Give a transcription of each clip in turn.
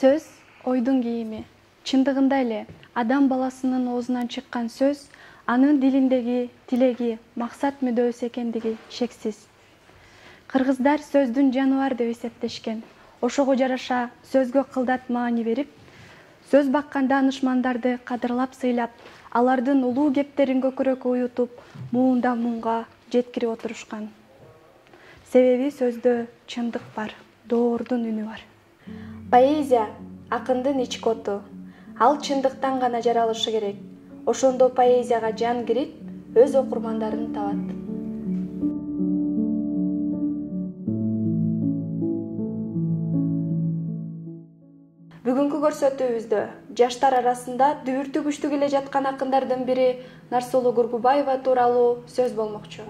Сөз ойдун кийими. Чындыгында эле адам баласынын оозунан чыккан сөз анын дилиндеги тилеги, максат мүдөөсү экендиги шексиз. Кыргыздар сөздүн жаныбар деп эсептешкен. Ошого жараша сөзгө кылдат маани берип, сөз баккан даанышмандарды кадырлап сыйлап, алардын улуу кептерин көкүрөккө уютуп, муунда муунга жеткирип отурушкан. Себеби сөздө чындык бар, доордун үнү бар. Поэзия акындын ички оту. Ал чындыктан гана жаралышы керек. Ошондо поэзияга жан кирип, өз окурмандарын табат. Бүгүнкү көрсөтүүбүздө жаштар арасында дүбүртү күчтүү келе жаткан акындардын бири Нарсулуу Гургубаева тууралуу сөз болмокчу.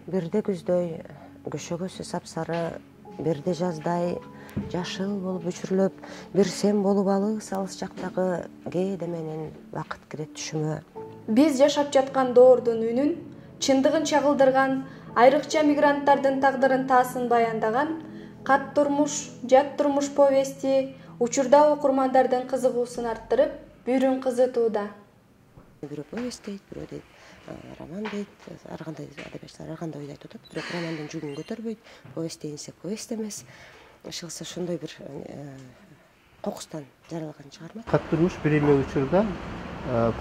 Бирде күздөй көшөгөсү сапсары, бирде жаздай жашыл болуп өчүрүлөп, бир сен болуп алыс алыс жактагы кээде менен вакыт кирет түшүмө. Биз жашап жаткан доордун үнүн, чындыгын чагылдырган, айрыкча мигранттардын тагдырын таасын баяндаган Кат турмуш, жат турмуш повести учурда окурмандардын кызыгуусун арттырып, бүрүн кызытууда. Бирөө повесть дейт, бирөө дейт роман дейт, ар кандай адабиятчылар ар кандай ойду айтып атат. Бирок романдын жүгүн көтөрбөйт, повесть дейинсе повесть эмес. Иши кылса ошондой бир кокустан жаралган чыгарма. Кат турмуш бир эле учурда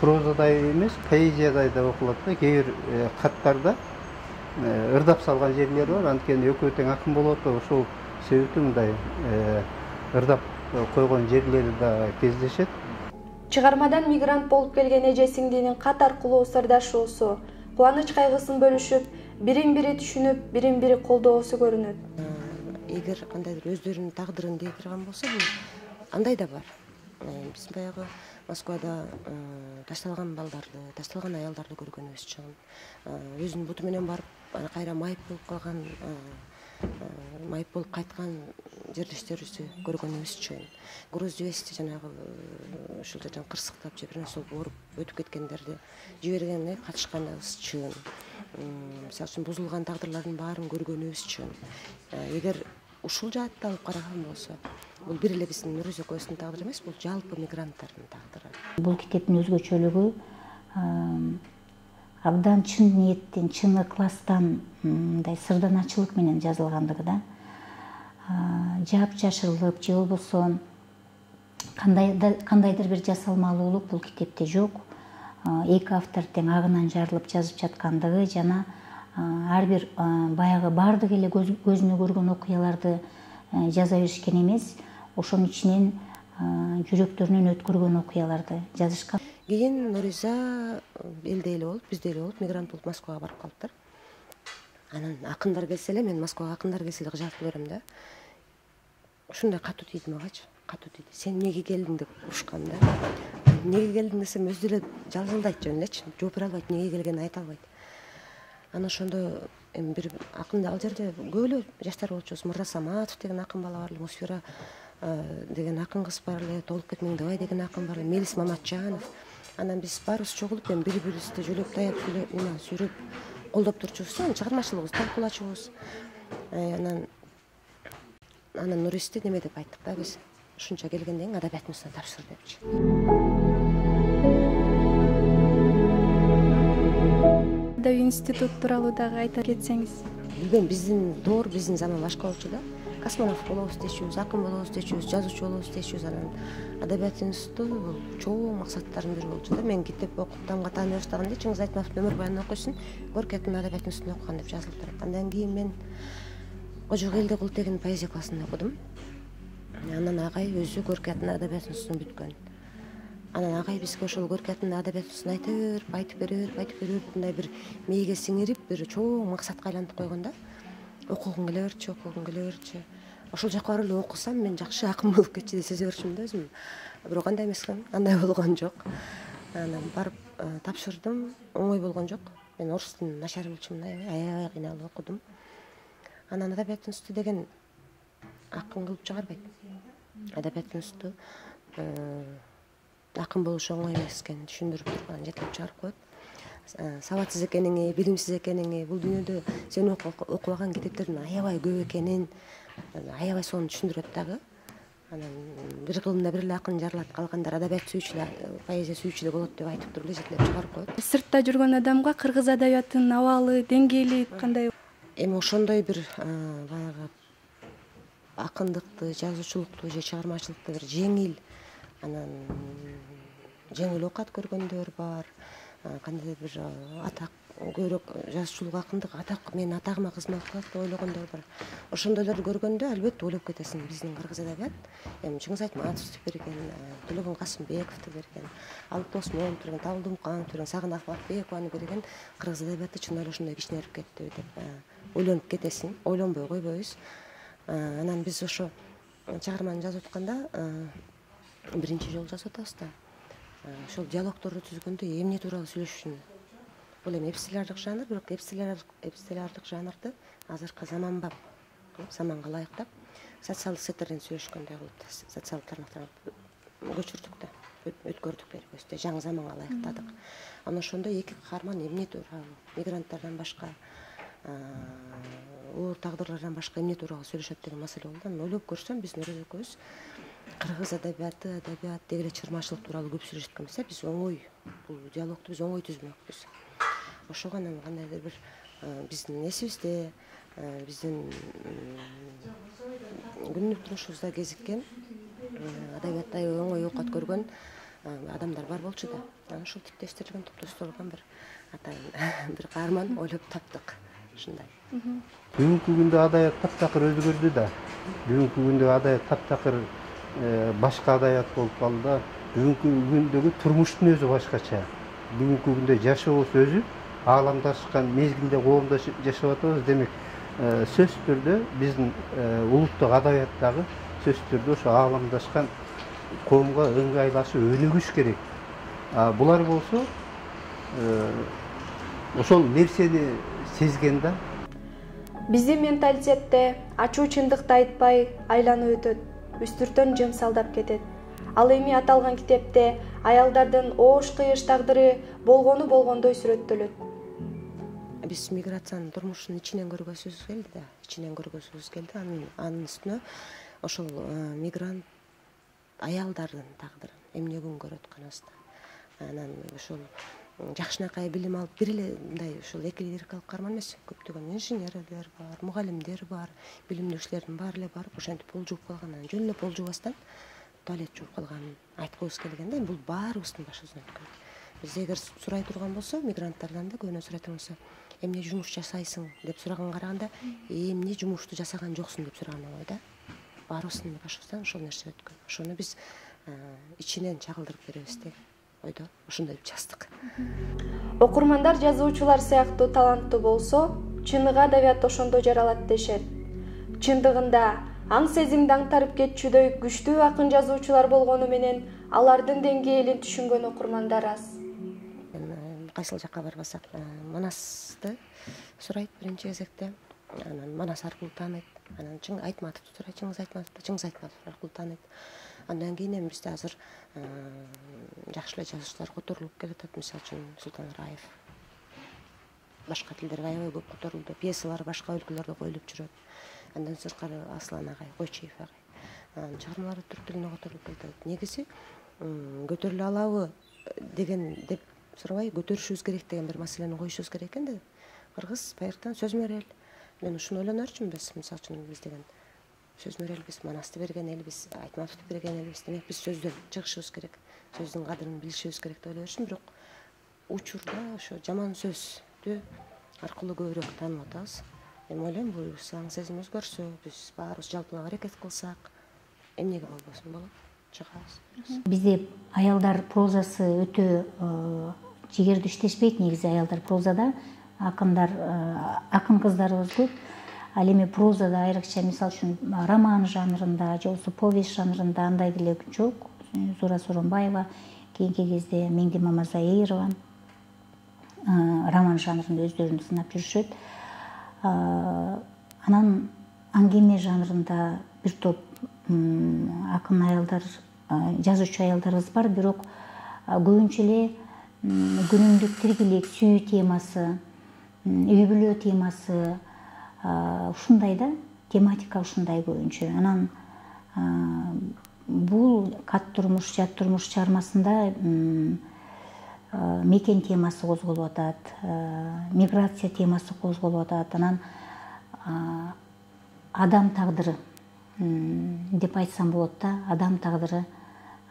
прозадай эмес, поэзиядай да окулат да. Кээ бир каттарда ырдап салган жерлери бар, анткени экөө тең акын болот да, ошол себептен мындай ырдап койгон жерлери да кездешет. Чыгармадан мигрант болуп келген эже сиңдинин кат аркылуу сырдашуусу, кубаныч кайгысын бөлүшүп, бирин бири түшүнүп, бирин бири колдоосу көрүнөт. Эгер кандайдыр өздөрүнүн тагдырын дей турган болсо, бул андай да бар. Биз баягы Москвада ташталган балдарды, ташталган аялдарды көргөнүбүз үчүн, өзүнүн буту менен барып кайра майып болуп калган, майып болуп кайткан жердештерибизди көргөнүбүз үчүн, груз вести жанагы ушул жерден кырсыктап же бир нерсе ооруп өтүп кеткендерди жибергенге катышканыбыз үчүн, мисалы үчүн бузулган тагдырлардын баарын көргөнүбүз үчүн. Эгер ушул жаатта алып караган болсо, бул бир эле биздин Нуруза экөөбүздүн тагдыры эмес, бул жалпы мигранттардын тагдыры. Бул китептин өзгөчөлүгү абдан чын ниеттен, чын ыкластан, мындай сырданачылык менен жазылгандыгы да. Жапжашырлык же болбосо кандайдыр бир жасалмалуулук бул китепте жок. Эки автор тең агынан жарылып жазып жаткандыгы жана ар бир баягы бардык эле көзүнө көргөн окуяларды жаза беришкен эмес, ошонун ичинен жүрөктөрүнөн өткөргөн окуяларды жазышкан. Кийин Нуруза элде эле болуп, бизде эле болуп, мигрант болуп Москвага барып калыптыр. Анан акындар келсе эле, мен Москвага акындар келсе эле жазып берем да. Ушундай катуу тийди магачы, катуу тийди. Сен эмнеге келдиң деп урушкан да. Эмнеге келдиң десем, өзү деле жалжылдайт жөн элечи, жооп бере албайт, эмнеге келгенин айта албайт. Анан ошондо бир акын, ал жерде көп эле жаштар болчубуз. Мурда Саматов деген акын бала бар эле, Мусфера деген акын кыз бар эле, Толукбек Меңдебай деген акын бар эле, Мелис Маматжанов. Анан биз баарыбыз чогулуп, бири-бирибизди жөлөп таяп сүйрөп колдоп турчубуз, чыгармачылыгыбызды талкуулачубуз. Анан Нуристи неме деп айттык да биз. Ушунча келгенден кийин адабият институтуна тапшыр депчи. Институт тууралуу дагы айта кетсеңиз. Билбейм, биздин доор, биздин заман башка болчу да. Космонавт болобуз дечүбүз, акын болобуз дечүбүз, жазуучу болобуз дечүбүз. Анан адабият институту бул чоң максаттардын бири болчу да. Мен китеп окуп тамга тааный баштаганда Чыңгыз Айтматовдун өмүр баянын окуйсуң, Горькийдин адабият институтунда окуган деп жазылып турат. Андан кийин мен Кожогелди Култегин поэзия классында окудум. Анан агай өзү Горькийдин адабият институтун бүткөн. Анан агай бизге ошол Горькийдин адабият институтун айтып берип, мындай бир мээге сиңирип, бир чоң максатка айлантып койгон да. Окугуң келе берчи. Ошол жака барып эле окусам, мен жакшы акын болуп кетчү деп сезе берчүмүн да өзүм. Бирок андай эмес экен, андай болгон жок. Анан барып тапшырдым, оңой болгон жок. Мен орус тилин начар билчүмүн, аябай кыйналып окудум. Анан адабият институту деген акын кылып чыгарбайт. Адабият институту акын болуш оңой эмес экенин түшүндүрүп туруп анан жетелеп чыгарып коет. Сабатсыз экениңи, билимсиз экениңи, бул дүйнөдө сен окубаган китептердин аябай көп экенин, аябай сонун түшүндүрөт дагы. Анан бир кылымда бир эле акын жаралат, калгандар адабият сүйүүчүлөр, поэзия сүйүүчүлөр болот деп айтып туруп эле жетелеп чыгарып коет. Сыртта жүргөн адамга кыргыз адабиятынын абалы, деңгээли кандай? Эми ошондой бир баягы акындыкты, жазуучулукту же чыгармачылыкты бир жеңил, анан жеңил окат көргөндөр бар. Кандайдыр бир атак, көбүрөөк жазуучулук, акындык, атак, менин атагыма кызмат кылат деп ойлогондор бар. Ошондойлорду көргөндө албетте ойлоп кетесиң, биздин кыргыз адабият, эми Чыңгыз Айтматовду берген, Төлөгөн Касымбековду берген, Алып Досмоновду берген, Табыл Думкановду берген, Сагынак Ахматбекованы берген кыргыз адабияты чын эле ушундай кичинерип кетти деп ойлонуп кетесиң, ойлонбой койбойбуз. Анан биз ошо чыгарманы жазып атканда биринчи жолу жазып атабыз да. Ошол диалогторду түзгөндө эмне тууралуу сүйлөшүшүн. Бул эми эпистолярдык жанр, бирок эпистолярдык жанрды азыркы заманга ылайыктап, социалдык сеттерден сүйлөшкөндөй кылып, социалдык тармактарга көчүрдүк да, өткөрдүк бербөздө, жаңы заманга ылайыктадык. Анан ошондо эки каарман эмне тууралуу, мигранттардан башка, оор тагдырлардан башка эмне тууралуу сүйлөшөт деген маселе болду. Анан ойлоп көрсөм, биздин өзүбүз кыргыз адабияты, адабият деги эле чырмачылык тууралуу көп сүйлөшөт экен эмес, биз оңой бул диалогду биз оңой түзмөкпүз. Ошого анан кандайдыр бир биздин эсибизде, биздин күнүмдүк турмушубузда кезиккен, адабиятта оңой оокат көргөн адамдар бар болчу да. Анан ушул типтештирилген, топтоштурулган бир атайын бир каарман ойлоп таптык. Ушундай. Бүгүнкү күндө адабият таптакыр өзгөрдү да. Бүгүнкү күндө адабият таптакыр башка адабият болуп калды да. Бүгүнкү күндөгү турмуштун өзү башкача. Бүгүнкү күндө жашообуз өзү ааламдашкан мезгилде коомдошуп жашап атабыз. Демек, сөзсүз түрдө биздин улуттук адабияттагы сөзсүз түрдө ошо ааламдашкан коомго ыңгайлашып өнүгүш керек. Булар болсо ошол нерсени сезген да. Биздин менталитетте ачуу чындыкты айтпай айланып өтөт, үстүртөн жымсалдап кетет. Ал эми аталган китепте аялдардын оош кыйыш тагдыры болгону болгондой сүрөттөлөт. Биз миграциянын турмушун ичинен көргөзүбүз келди да, ичинен көргөзүбүз келди. Анын үстүнө ошол мигрант аялдардын тагдырын эмне күн көрөт каныбызда. Анан ошол жакшынакай билим алып, бир эле мындай ошол эки лирикалык каарман эмес, көптөгөн инженерлер бар, мугалимдер бар, билимдүү кишилердин баары эле барып, ошентип пол жууп калган, анан жөн эле пол жуубастан туалет жууп калганын айткыбыз келген да. Бул баарыбыздын башыбыздан өткөн. Биз эгер сурай турган болсо, мигранттардан да көбүнө сурай турган болсо, эмне жумуш жасайсың деп сураган караганда, эмне жумушту жасаган жоксуң деп сураган ой да. Баарыбыздын башыбыздан ошол нерсе өткөн. Ошону биз ичинен чагылдырып беребиз деген ойдо ошондой жаздык. Окурмандар жазуучулар сыяктуу таланттуу болсо, чыныгы адабият ошондо жаралат дешет. Чындыгында аң сезимди аңтарып кетчүдөй күчтүү акын жазуучулар болгону менен алардын деңгээлин түшүнгөн окурмандар аз. Кайсыл жакка барбасак, Манасты сурайт биринчи кезекте, анан Манас аркылуу тааныйт, анан Айтматовду сурайт, Чыңгыз Айтматов аркылуу тааныйт. Андан кийин эми бизде азыр жакшы эле жазуучулар которулуп келатат, мисалы үчүн Султан Раев. Башка тилдерге аябай көп которулду, пьесалары башка өлкөлөрдө коюлуп жүрөт. Андан сырткары Аслан агай, Койчиев агай. Чыгармалары түрк тилине которулуп келатат. Негизи көтөрүлө алабы деп сурабай, көтөрүшүбүз керек деген бир маселени коюшубуз керек экен да. Кыргыз байыртан сөз менен мен ушуну ойлонорчумун, мисалы үчүн биз деген сөз менен Манасты берген элбиз, Айтматовду берген элбиз. Демек биз сөздөн чыгышыбыз керек, сөздүн кадырын билишибиз керек деп ойлойбузмун. Бирок учурда ошо жаман сөздү аркылуу көбүрөөк таанып атабыз. Эми ойлойм, бул аң сезим өзгөрсө, биз баарыбыз жалпылап аракет кылсак, эмнеге болбосун болот, чыгабыз. Бизде аялдар прозасы өтө жигерди иштешпейт. Негизи аялдар прозада, акын кыздарыбыз көп. Ал эми прозада айрыкча, мисалы үчүн роман жанрында же болбосо повесть жанрында андай деле жок. Зура Соронбаева, кийинки кезде Меңди Мамазаирова роман жанрында өздөрүн сынап жүрүшөт. Анан аңгеме жанрында бир топ акын аялдар, жазуучу аялдарыбыз бар, бирок көбүнчө эле күнүмдүк тиргилик, сүйүү темасы, үй бүлө темасы, ушундай да, тематика ушундай көбүнчө. Анан Бул кат турмуш, жат турмуш чыгармасында мекен темасы козголуп атат, миграция темасы козголуп атат, анан адам тагдыры деп айтсам болот да, адам тагдыры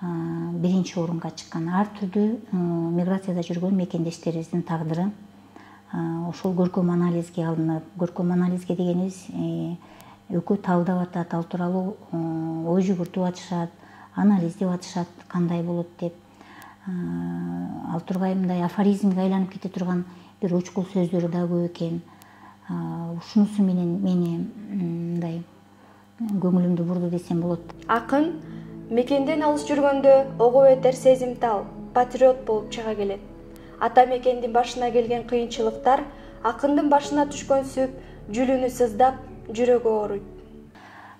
биринчи орунга чыккан. Ар түрдүү миграцияда жүргөн мекендештерибиздин тагдыры ошол көркөм анализге алынып, көркөм анализге дегенибиз экөө талдап атат, ал тууралуу ой жүгүртүп атышат, анализдеп атышат, кандай болот деп. Ал тургай мындай афоризмге айланып кете турган бир учкул сөздөрү да көп экен. Ушунусу менен мени мындай көңүлүмдү бурду десем болот. Акын мекенден алыс жүргөндө ого бетер сезимтал, патриот болуп чыга келет. Ата мекендин башына келген кыйынчылыктар акындын башына түшкөн сүп жүлүнү сыздап, жүрөгү ооруйт.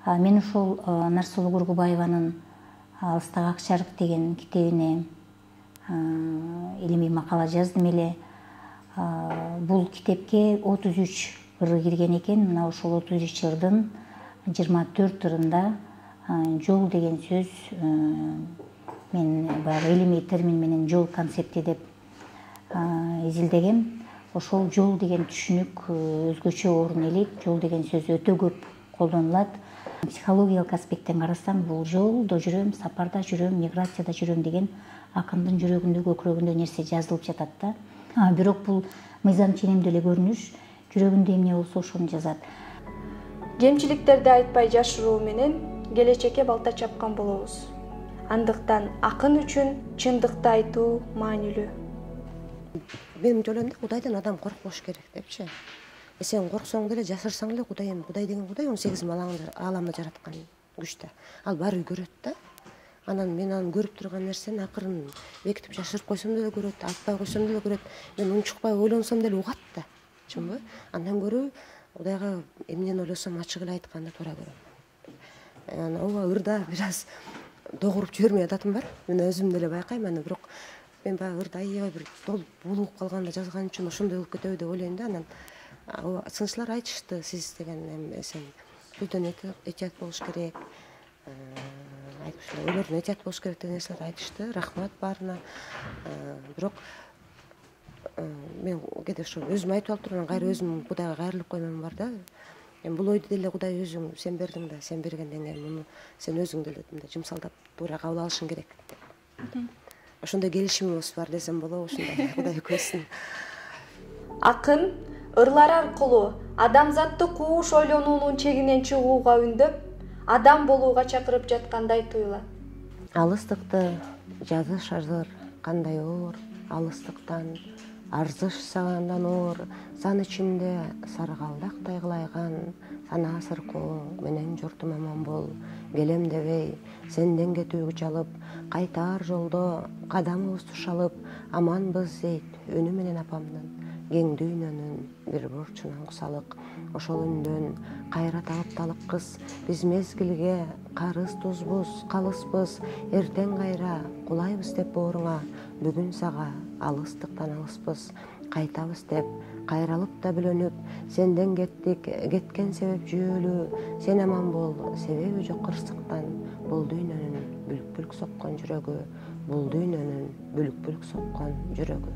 Мен ошол Нарсулуу Кургубаеванын «Алыстагы ак шарык» деген китебине илимий макала жаздым эле. Бул китепке 33 ыры кирген экен. Мына ошол 33 ырдын 24 ырында жол деген сөз, мен баягы илимий термин менен жол концепти деп изилдегем. Ошол жол деген түшүнүк өзгөчө орун элейт. Жол деген сөз өтө көп колдонулат. Психологиялык аспекттен карасаң, бул жолдо жүрөм, сапарда жүрөм, миграцияда жүрөм деген акындын жүрөгүндө, көкүрөгүндө нерсе жазылып жатат да. Бирок бул мыйзам ченемдүү эле көрүнүш, жүрөгүндө эмне болсо ошону жазат. Кемчиликтерди айтпай жашыруу менен келечекке балта чапкан болобуз. Андыктан акын үчүн чындыкты айтуу маанилүү. Менимче ойлойм да, Кудайдан адам коркпош керек депчи. Сен корксоң деле, жашырсаң эле Кудай деген Кудай 18 ааламды жараткан күч да. Ал баары көрөт да. Анан мен аны көрүп турган нерсени акырын бекитип жашырып койсом деле көрөт, айтпай койсом деле көрөт. Мен унчукпай ойлонсом деле угат да. Чынбы? Андан көрө Кудайга эмнени ойлосом ачык эле айтканды туура көрөм. Ооба, ырда бир аз догуруп жибермей ататым бар. Мен өзүм деле байкайм аны, бирок мен баягы ырда аябай бир булугуп калганда жазган үчүн ошондой болуп кетеби деп ойлойм да. Анан сынчылар айтышты, сиз деген сен сөздөн этият болуш керек, ойлордон этият болуш керек деген нерселерди айтышты. Рахмат баарына. Бирок мен кээде ошо өзүм айтып алып турам, кайра өзүм Кудайга кайрылып коймом бар да. Бул ойду деле Кудай өзүң сен бердиң да, сен бергенден кийин муну сен өзүң деле жумсалдап туура кабыл алышың керек. Ошондой келишимибиз бар десем болобу, ушундай Кудай көзсүн. Акын ырлар аркылуу адамзатты кууш ойлонуунун чегинен чыгууга үндөп, адам болууга чакырып жаткандай туюлат. Алыстыкты жазышыр кандай оор, алыстыктан арзышсагандан оор, сан ичинде саргалдактай кылайган, сана сыркоо менен журтум аман бол, келем дебей сенден кетүүгө чалып, кайтаар жолдо кадамыбызды шалып, аманбыз дейт өнү менен апамдын, кең дүйнөнүн бир бурчунан кусалык. Ошол үндөн кайра талыпталык кыз, биз мезгилге карыз тузбуз, калыспыз, эртең кайра кулайбыз деп бооруңа, бүгүн сага алыстыктан алыспыз, кайтабыз деп кайралып да бөлөнүп, сенден кеттик, кеткен себеп жүйөлүү, сен аман бол, себеби жок кырсыктан, бул дүйнөнүн бүлк-бүлк соккон жүрөгү, бул дүйнөнүн бүлк-бүлк соккон жүрөгү.